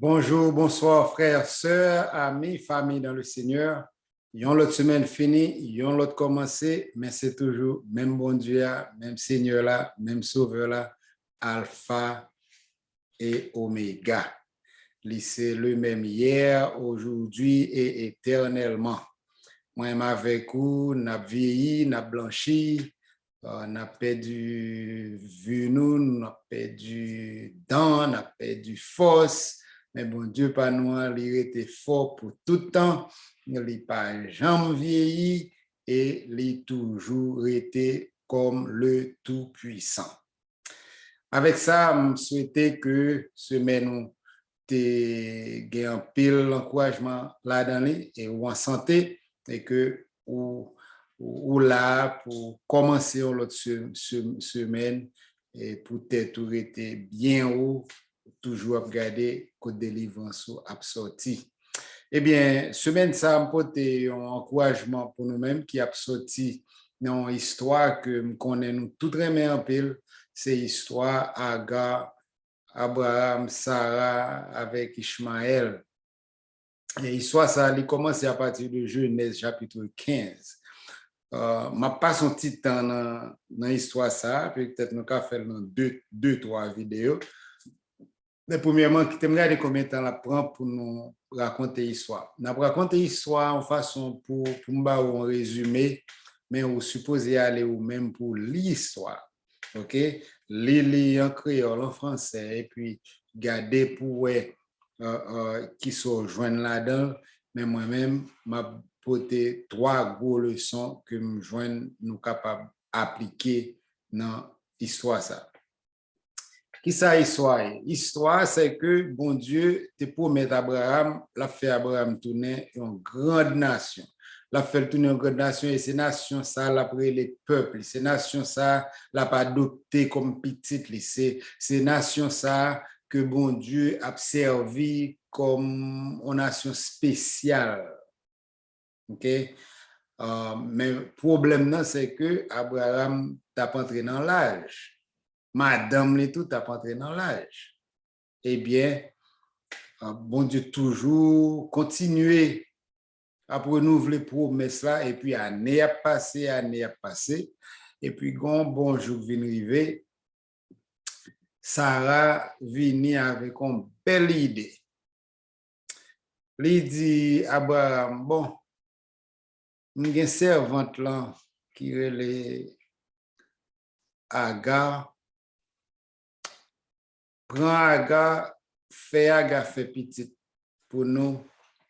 Bonjour, bonsoir, frères, sœurs, amis, famille dans le Seigneur. Yon l'autre semaine finie, yon l'autre commencé, mais c'est toujours même bon Dieu là, même Seigneur là, même Sauveur là, Alpha et Oméga. C'est le même hier, aujourd'hui et éternellement. Moi, avec vous, n'a vieilli, n'a blanchi, n'a perdu vue nous, n'a perdu dents, n'a perdu force. Mais bon Dieu, pas nous, il était fort pour tout le temps. Il n'a pas jamais vieilli et il toujours été comme le Tout-Puissant. Avec ça, je souhaitais que semaine tu aies un pile d'encouragement là-dedans et ou en santé et que ou là pour commencer l'autre semaine et pour t'être été bien haut, toujours regarder que délivrance a sorti. Eh bien, semaine ça m'apporte un encouragement pour nous-mêmes qui a sorti dans une histoire que nous connaissons tout très bien en pile, c'est l'histoire Agar, Abraham, Sarah avec Ishmaël. Et l'histoire, ça a commencé à partir de Genèse chapitre 15. Ma pas son petit temps dans l'histoire, ça, peut-être nous avons fait dans deux, trois vidéos. Mais premièrement, qui t'aimerais regarder combien de temps la prend pour nous raconter l'histoire. Nous raconter l'histoire en façon pour nous un résumé, mais on supposé aller ou même pour l'histoire. OK? Lire en créole, en français, et puis garder pour qui se joignent là-dedans. Mais moi-même, m'a porté trois gros leçons que nous capables d'appliquer dans l'histoire ça. Qui ça histoire? Histoire, c'est que bon Dieu te promet Abraham, l'a fait Abraham tourner une grande nation. L'a fait tourner une grande nation et ces nations, ça, l'a pris les peuples. Ces nations, ça, l'a pas adopté comme petite. Ces nations, ça, que bon Dieu a servi comme une nation spéciale. OK? Mais le problème, c'est que Abraham t'a pas entré dans l'âge. Madame les tout a pas entré dans l'âge. Eh bien, bon Dieu toujours continuer à renouveler promesses là et puis année a passé, et puis quand bon jour vient arriver, Sarah vient avec une belle idée. Il dit Abraham, bon, j'ai une servante là qui est Agar. Prends Agar, fait petit pour nous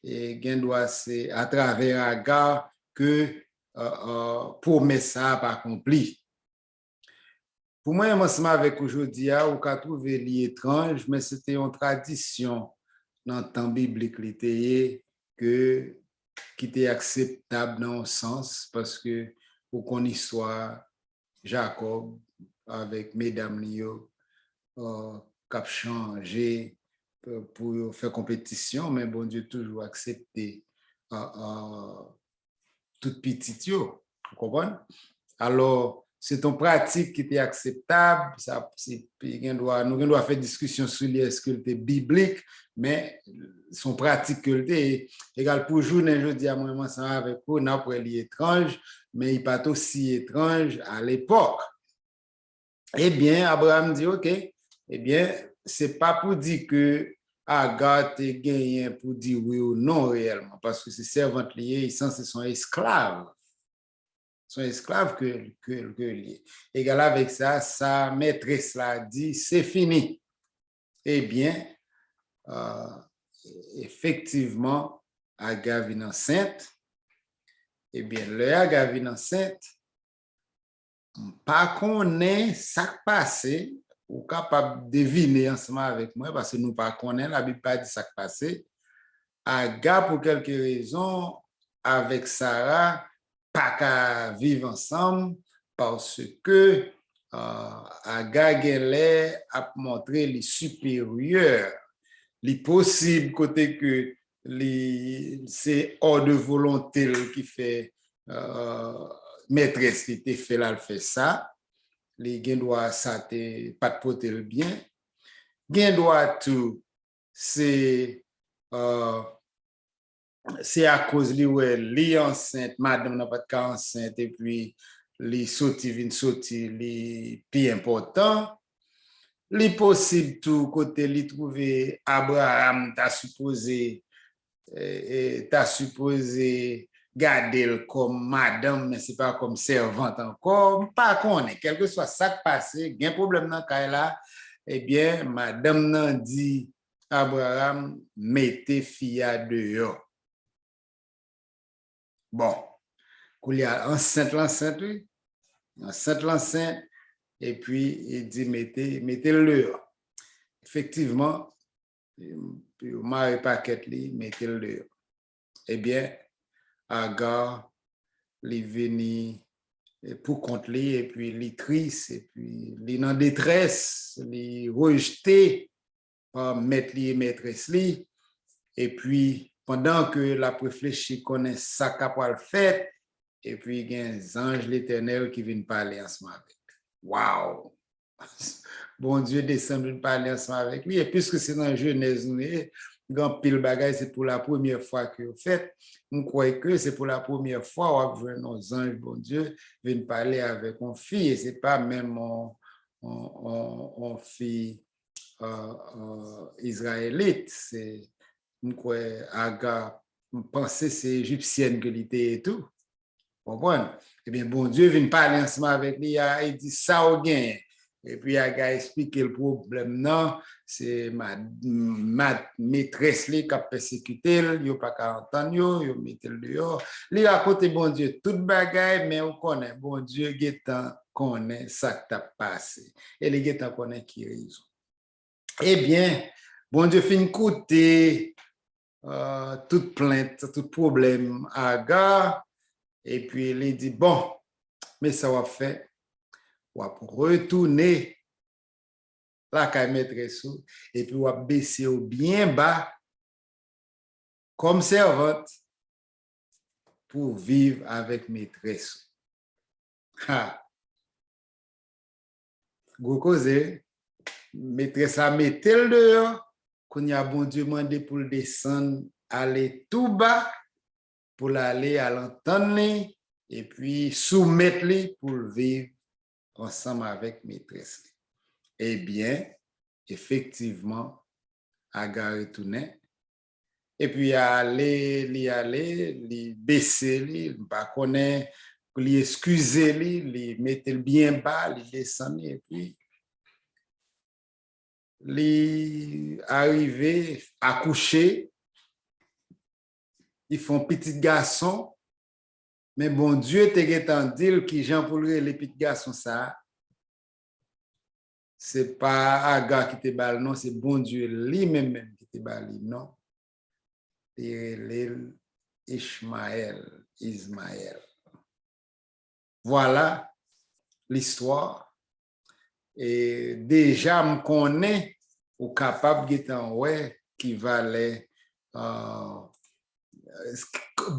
et gain doit c'est à travers Agar que promesse ça pas accompli. Pour moi, ensemble avec aujourd'hui, ou qu'a trouvé l'étrange, mais c'était une tradition dans le temps biblique que qui était acceptable dans le sens parce que pour qu'on y soit Jacob avec mesdames Lio cap changer pour faire compétition, mais bon Dieu toujours accepté toute petite yo, vous comprenez? Alors, c'est une pratique qui était acceptable, ça, nous devons faire discussion sur est-ce que c'était biblique, mais son pratique que c'était égal pour journée, je dis à moi, ça avec vous, n'a pas étrange, mais il n'est pas aussi étrange à l'époque. Eh bien, Abraham dit, OK, eh bien, c'est pas pour dire que Agar te gagné pour dire oui ou non réellement, parce que ces servantes liées, ils sont esclaves. Sont esclaves que liés. Égal avec ça, sa maîtresse l'a dit, c'est fini. Eh bien, effectivement, Agar vient enceinte. Eh bien, le Agar vient enceinte, pas qu'on ait ça passé, ou capable de deviner ensemble avec moi, parce que nous pas connaître, la Bible pas dit ça passé. Agar, pour quelques raisons, avec Sarah, pas qu'à vivre ensemble, parce que Agar a montré les supérieurs, les possibles côté que c'est hors de volonté qui fait maîtresse qui te fait là, fait ça. Les gens doivent ça pas de porter le bien. Gen doit tout c'est à cause li enceinte, madame n'a pas de cas enceinte, et puis li sorti, li plus important. Li possible tout côté li trouver Abraham t'as supposé garder comme madame, mais c'est pas comme servante encore. Pas qu'on est, quel que soit ça qui passe, il y a un problème dans le là, eh bien, madame nan dit Abraham, mettez fille dehors. Bon, il y a l'enceinte, oui. L'enceinte, et puis il dit mettez-le dehors. Effectivement, puis au mari paquet li, mettez-le dehors. Eh bien, Agar, li veni pour compte li, et puis li triste, et puis li en détresse, li rejeté par maître li et maîtresse li, et puis pendant que la réfléchit connaît ça qu'a fait, et puis il y a un ange l'éternel qui vient parler ensemble avec. Wow! Bon Dieu descend de parler ensemble avec lui. Et puisque c'est dans Genèse, grand pile bagaille, c'est pour la première fois que vous faites. On croit que c'est pour la première fois où nos anges, bon Dieu, viennent parler avec une fille. Et c'est pas même une fille israélite. C'est, on croit, Agar, on pensait c'est égyptienne que l'était et tout. Comprenez? Eh bien, bon Dieu vient parler ensemble avec lui. Il dit ça au gain. Et puis, il a expliqué le problème. Non, c'est ma maîtresse qui a persécuté, il n'a pas qu'à entendre, il a mis le dehors. Il a raconté, bon Dieu, toute bagaille, mais on connaît, bon Dieu, il connaît ça qui t'a passé. Et les gens connaissent qui raison. Eh bien, bon Dieu fait écouter toute plainte, tout problème à Agar. Et puis, il dit, bon, mais ça va faire. On va retourner la caille maîtresse et puis on va baisser au bien bas comme servante pour vivre avec maîtresse. Ha! Go cause, maîtresse a metté le dehors, qu'on y a bon Dieu demandé pour le descendre, aller tout bas, pour aller à l'entendre et puis soumettre pour vivre ensemble avec maîtresse. Eh bien, effectivement, Agar retournait. Et puis, il baisser, il pas connaît, il excuser, il mettait bien bas, il descendait, et puis, il arrivait à coucher, ils font petit garçon, mais bon Dieu te dit qui Jean pour les petits garçons ça. C'est pas Agar qui te balle, non, c'est bon Dieu lui-même qui te balle, non. Ismaël. Voilà l'histoire. Et déjà, je connais ou capable de ouais qui valait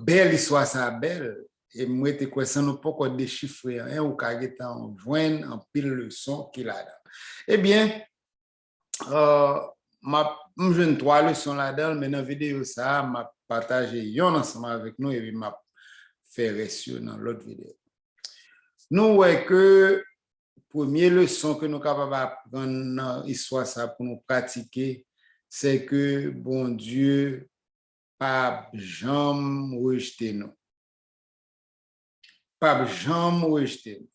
belle histoire, ça belle. Et moi, je quoi ça, nous pas déchiffrer hein, ou qu'à joindre en pile leçon qu'il a. Eh bien, je jeune trois leçons là-dedans, mais dans la vidéo, ça m'a partagé yon ensemble avec nous et puis m'a fait reçu dans l'autre vidéo. Nous voyons que première leçon que nous sommes capables d'apprendre dans l'histoire ça pour nous pratiquer, c'est que bon Dieu pas jamais rejeté nous. Pas jamais rejeté nous.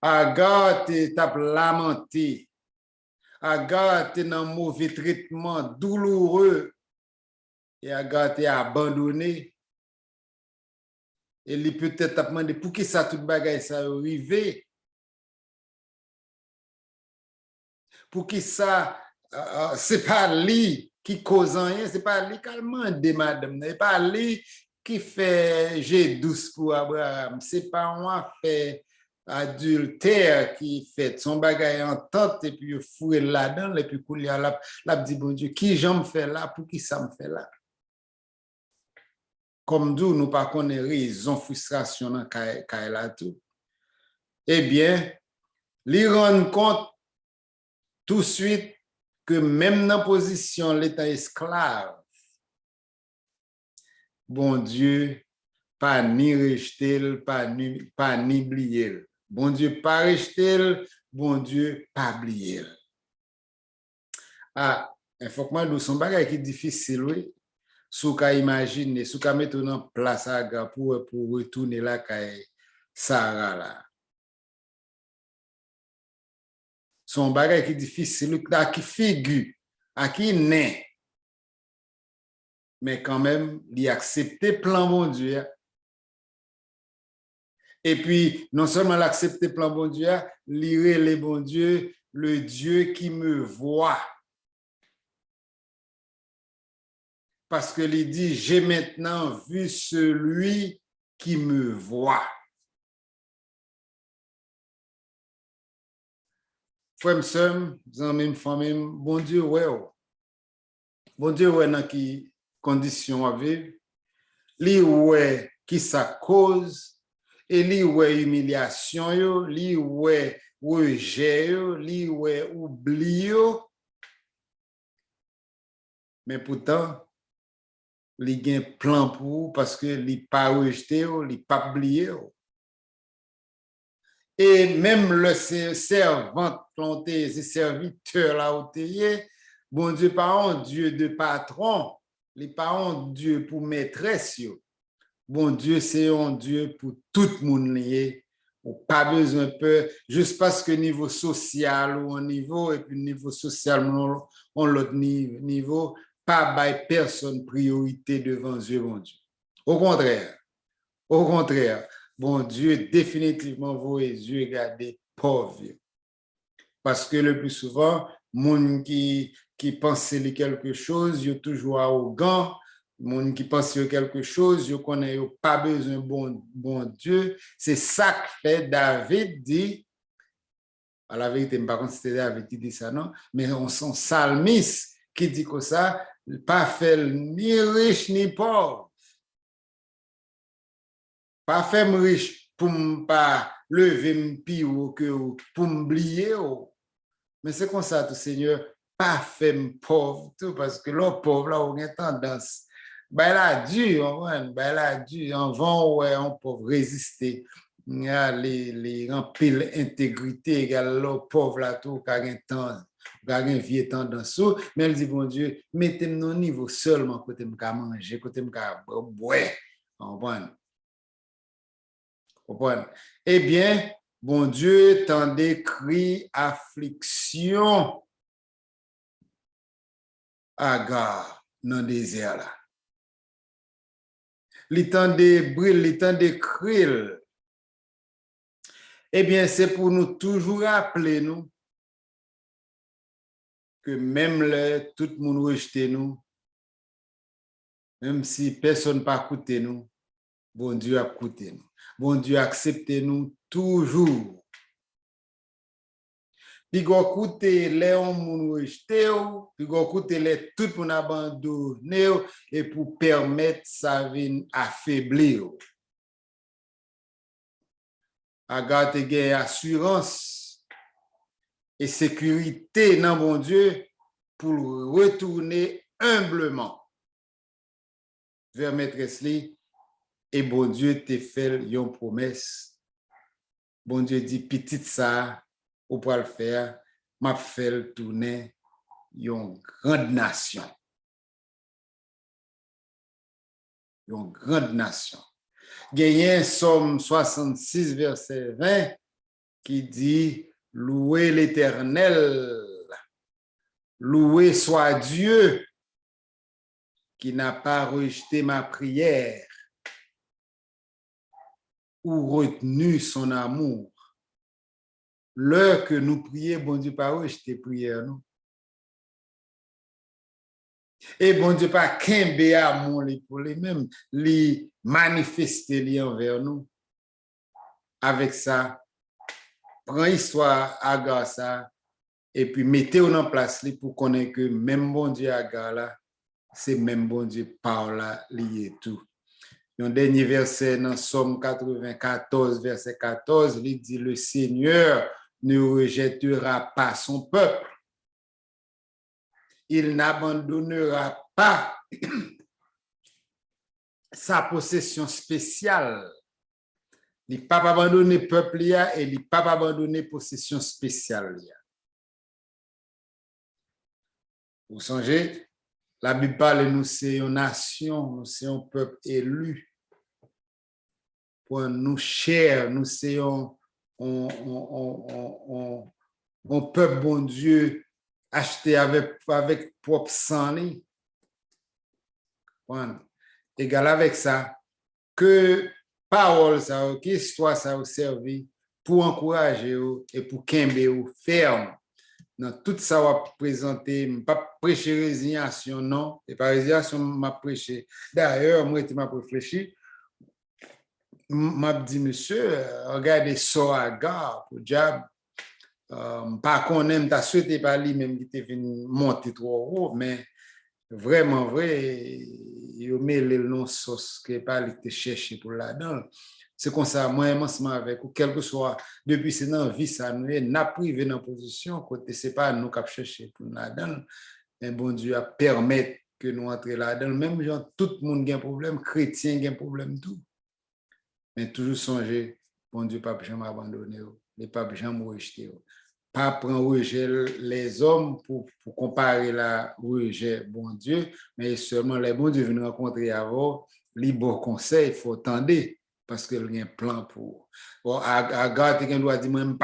Agar t'a lamenté. Agar était dans un mauvais traitement douloureux et Agar était abandonné. Et il peut-être demandé pour qui ça tout bagaille ça arrivé. Pour qui ça c'est pas lui qui cause rien, c'est pas lui qui a demandé madame, c'est pas lui qui fait j'ai douce pour Abraham, c'est pas moi qui fait adultère qui fait son bagage en tente et puis fouille là-dedans et puis couler la dit bon Dieu qui j'en fait là pour qui ça me fait là comme d'où nous pas connaît raison frustration dans là tout eh bien lui rendre compte tout de suite que même dans la position l'état esclave, bon Dieu, pas ni rejeter, pas ni oublier. Bon Dieu, pas rejeter, bon Dieu, pas oublier. Ah, il faut que moi, nous sommes bagay qui difficile, oui. Sou ka imagine, sou ka mettre en place pour retourner là, kay Sarah là. Son bagay qui difficile, qui figure, à qui naît. Mais quand même, il accepter plan bon Dieu. Et puis, non seulement l'accepter plan bon Dieu, lire les bon Dieu, le Dieu qui me voit. Parce que il dit, j'ai maintenant vu celui qui me voit. Frère, sœur, amis, famille, bon Dieu, ouais. Bon Dieu, ouais, dans qui condition à vivre. Li ouais qui sa cause, et li ouais humiliation yo, li ouais rejet yo, li ouais oubli yo. Mais pourtant, li gen plan pour vous parce que li pas rejeté yo, li pas oublié yo. Et même le servant planté, ce serviteur là où t'es, bon Dieu pas un Dieu de patron, li pas un Dieu pour maîtresse yo. Bon Dieu, c'est un Dieu pour tout le monde lié. Pas besoin de peur, juste parce que niveau social ou un niveau, et puis niveau social, on l'autre niveau, pas by personne priorité devant Dieu, mon Dieu. Au contraire, bon Dieu, définitivement, vous et Dieu gardez pauvre. Parce que le plus souvent, monde qui pense quelque chose, il est toujours arrogant. Monde qui pense quelque chose, je connais pas besoin bon Dieu. C'est ça que fait David dit. À la vérité, par contre, c'était David qui dit ça, non? Mais on son psalmiste qui dit que ça, pas fait ni riche ni pauvre. Pas fait riche pour ne pas lever mon pied ou pour m'oublier. Mais c'est comme ça, tout Seigneur, pas fait pauvre, tout, parce que le pauvre, là, on a tendance. Ben là, Dieu, on va, ouais, on peut résister. Il y a les rempiles intégrité, il y a le pauvre là, tout, qui a un temps, qui a un vieux tendance. Mais elle dit, bon Dieu, mettez-moi au niveau seulement, côté me manger, côté me boire. On va. Eh bien, bon Dieu, t'en décrit affliction Agar dans le désert là. Les temps de brûler, les temps de crier. Eh bien, c'est pour nous toujours rappeler nous que même tout le monde rejette nous, même si personne n'a pas écouté nous, bon Dieu a écouté nous. Bon Dieu a accepté nous toujours. Puis écoute les hommes rejetés, puis écoute les tout pour abandonner et pour permettre sa vie affaiblir. Agar te gagne assurance et sécurité dans mon Dieu pour retourner humblement vers maîtresse li et bon Dieu te fait une promesse. Bon Dieu dit petite ça ou pour le faire, m'a fait tourner une grande nation. Une grande nation. Gagné Somme 66, verset 20, qui dit louez l'Éternel, loué soit Dieu qui n'a pas rejeté ma prière ou retenu son amour. L'heure que nous prions, bon Dieu pas rejeté prière nous. Et bon Dieu pas qu'un amour pour les mêmes, les manifester envers nous. Avec ça, prends histoire Agar ça et puis mettez-vous en place pour connaître que même bon Dieu Agar là, c'est même bon Dieu par là lié tout. Un dernier verset dans Somme 94, verset 14, il dit le Seigneur ne rejettera pas son peuple. il n'abandonnera pas sa possession spéciale. Il n'a pas abandonné le peuple et il n'a pas abandonné la possession spéciale. Vous songez, la Bible parle, nous sommes une nation, nous sommes un peuple élu. Pour nous chers, nous sommes un peuple, bon Dieu, acheté avec propre sang. Égal avec ça, que parole, ça, que histoire, ça a servi pour encourager et pour qu'aimer ferme. Dans tout ça, on va présenter, je ne pas prêcher résignation, non, et pas résignation, je prêcher. D'ailleurs, moi, je m'ai réfléchi, je dit, monsieur, regardez ça à gare pour diable. Pas qu'on aime, tu as souhaité par lui, même qui était venu monter trop haut, mais vraiment vrai, il met le nom sauce que pas lui te chercher pour là-dedans. C'est comme ça, moi, ensemble avec, ou quel que soit, depuis c'est dans la vie, ça nous est, n'a privé dans la position, côté, c'est pas nous qui chercher pour là-dedans, mais bon Dieu a permettre que nous entrions là-dedans. Même genre, tout le monde a un problème, chrétien a un problème, tout. Mais toujours songer, bon Dieu, pas jamais abandonner, ne pas jamais rejeter. Pas prendre rejet les hommes pour comparer la rejet bon Dieu, mais seulement les bons Dieu viennent rencontrer avant, les bons conseils, il faut attendre parce qu'il y a un plan pour. Bon, à garde, quelqu'un doit dire, moi, je ne peux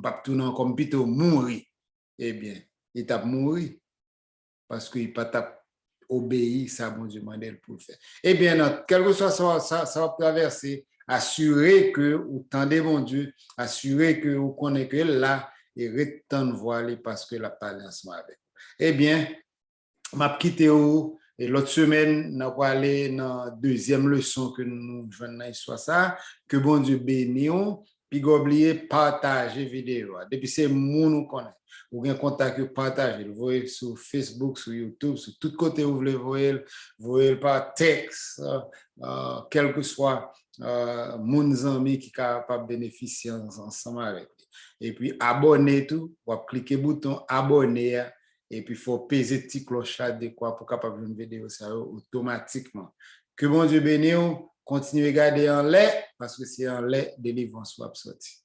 pas tout comme plutôt mourir. Eh bien, il t'a mouru parce qu'il n'a pas obéi, ça, bon Dieu, mandé pour le faire. Eh bien, quel que soit ça va traverser. Assurer que vous tendez mon Dieu, assurer que vous connaissez que là, et retenez voilé parce que la parole ensemble avec vous. Eh bien, m'a quitté où et l'autre semaine, nous allons aller dans la deuxième leçon que nous venons soit ça, que bon Dieu bénisse, puis oubliez partager vidéo. Depuis c'est moun nous connaît. Vous avez contact, partagez, vous voyez sur Facebook, sur YouTube, sur tout côté où vous voyez par texte, quel que soit mon ami qui est capable de bénéficier ensemble avec lui. Et puis abonnez tout, vous cliquez le bouton abonner et puis il faut peser petit cloche de quoi pour capable une vidéo ça automatiquement. Que bon Dieu bénisse, continuez à regarder en lait parce que c'est en lait délivrance soit sorti.